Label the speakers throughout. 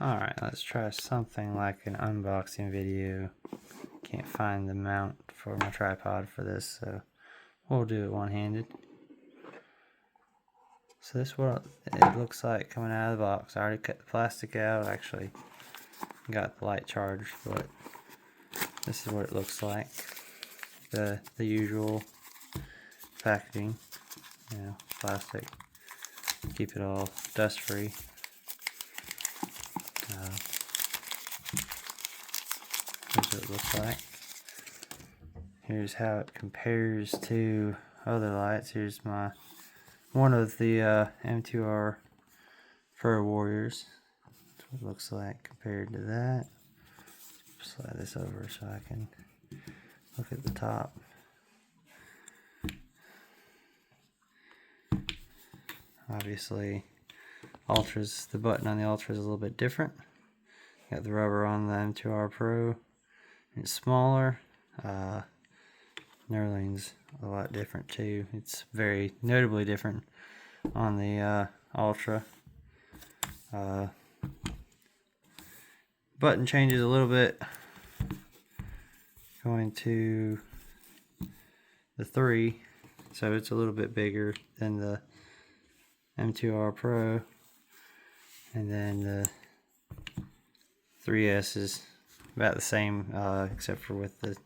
Speaker 1: Alright, let's try something like an unboxing video. Can't find the mount for my tripod for this, so we'll do it one-handed. So this is what it looks like coming out of the box. I already cut the plastic out, actually got the light charged, but this is what it looks like. The usual packaging, plastic. Keep it all dust free. Here's what it looks like. Here's how it compares to other lights. Here's one of the M2R Pro Warriors. That's what it looks like compared to that. Slide this over so I can look at the top. Obviously, the button on the Ultra is a little bit different. Got the rubber on the M2R Pro. It's smaller. Knurling's a lot different too. It's very notably different on the Ultra. Button changes a little bit. Going to the 3, so it's a little bit bigger than the M2R Pro, and then the 3S is about the same, except for with the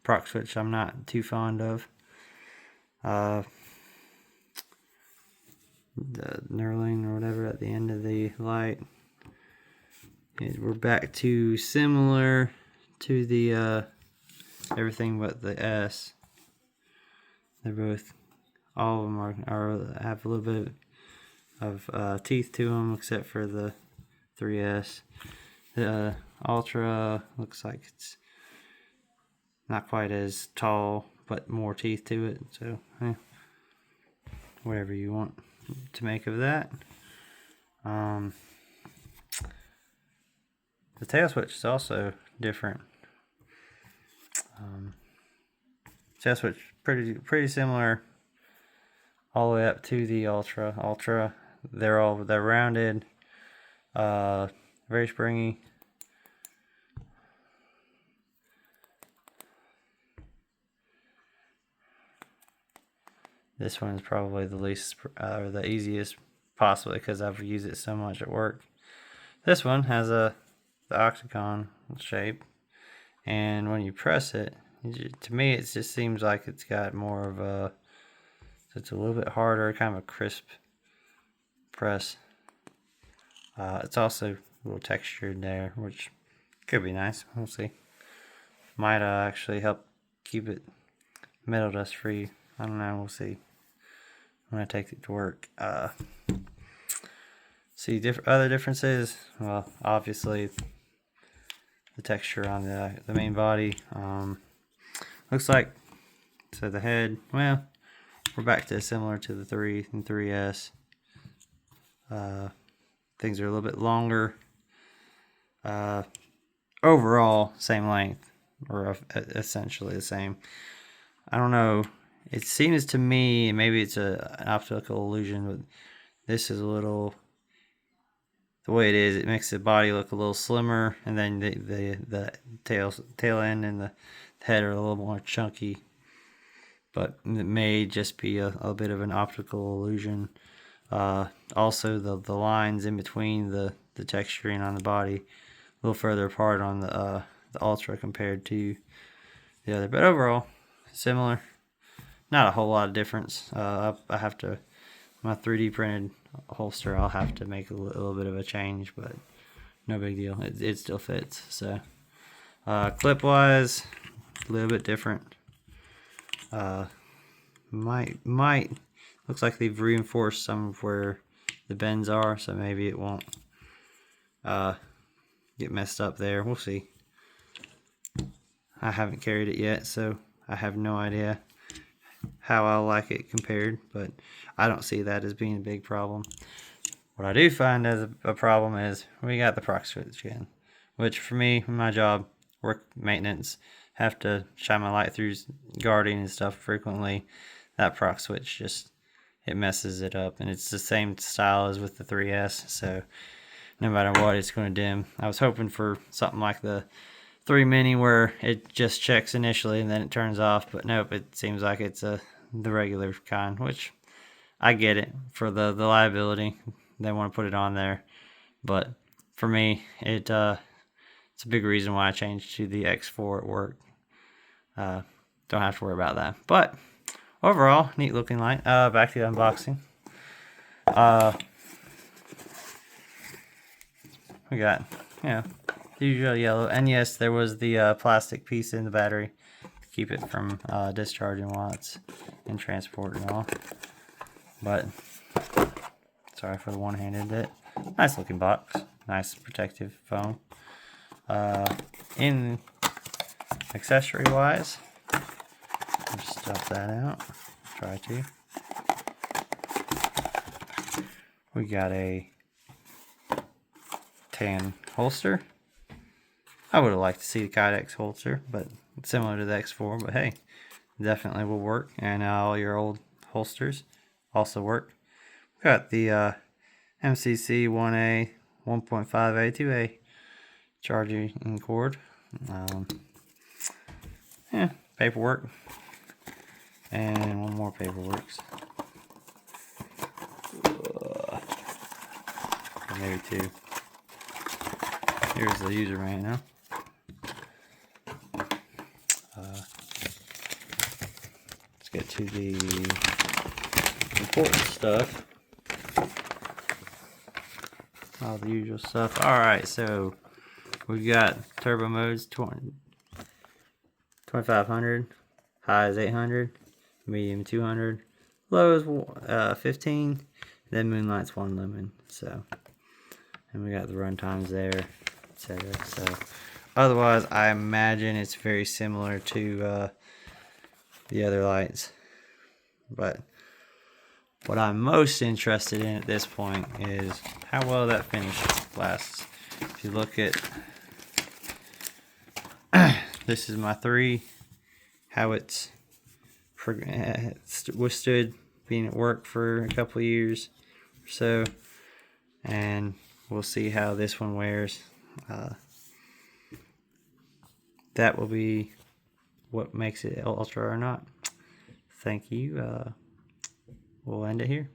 Speaker 1: proc switch I'm not too fond of. The knurling or whatever at the end of the light. We're back to similar to the everything but the S. They're both, all of them have a little bit of teeth to them, except for the 3S. The Ultra looks like it's not quite as tall, but more teeth to it. So, whatever you want to make of that. The tail switch is also different. Tail switch pretty similar all the way up to the Ultra. They're rounded, very springy. This one is probably the least or the easiest possibly because I've used it so much at work. This one has the octagon shape, and when you press it, to me it just seems like it's got more of a, it's a little bit harder, kind of a crisp press. It's also a little textured there, which could be nice. We'll see. Might actually help keep it metal dust free. I don't know. We'll see when I take it to work. See other differences. Well, obviously the texture on the main body. Looks like, so the head, well, we're back to similar to the 3 and 3S. Things are a little bit longer. Overall, same length, or essentially the same. I don't know. It seems to me, maybe it's an optical illusion, but this is a little, the way it is, it makes the body look a little slimmer, and then the tail end and the head are a little more chunky. But it may just be a bit of an optical illusion. Also, the lines in between the texturing on the body a little further apart on the Ultra compared to the other. But overall, similar. Not a whole lot of difference. I have to, my 3D printed holster, I'll have to make a little bit of a change, but no big deal. It still fits. So clip wise, a little bit different. Might looks like they've reinforced some of where the bends are, so maybe it won't get messed up there. We'll see. I haven't carried it yet, so I have no idea how I like it compared, but I don't see that as being a big problem. What I do find as a problem is we got the proc switch in, which for me, my job, work maintenance, have to shine my light through guarding and stuff frequently. That proc switch just, it messes it up, and it's the same style as with the 3S, so no matter what, it's going to dim. I was hoping for something like the 3 Mini where it just checks initially and then it turns off, but nope, it seems like it's the regular kind, which I get it for the liability. They want to put it on there, but for me, it's a big reason why I changed to the X4 at work. Don't have to worry about that. But overall, neat looking light. Back to the unboxing. We got, the usual yellow. And yes, there was the plastic piece in the battery to keep it from discharging while it's in transport and all. But, sorry for the one-handed bit. Nice looking box. Nice protective foam. In accessory-wise, just stuff that out. Try to. We got a tan holster. I would have liked to see the Kydex holster, but it's similar to the X4, but hey, definitely will work. And all your old holsters also work. We got the MCC 1A, 1.5A, 2A charging cord. Paperwork. And one more paperwork. Maybe two. Here's the user manual. Let's get to the important stuff. All the usual stuff. Alright, so we've got turbo modes 2500, high is 800, medium 200, low is 15, then Moonlight's 1 lumen. So, and we got the run times there, etc. So, otherwise, I imagine it's very similar to the other lights. But what I'm most interested in at this point is how well that finish lasts. If you look at this is my 3, how it's withstood being at work for a couple of years or so, and we'll see how this one wears. That will be what makes it ultra or not. Thank you. We'll end it here.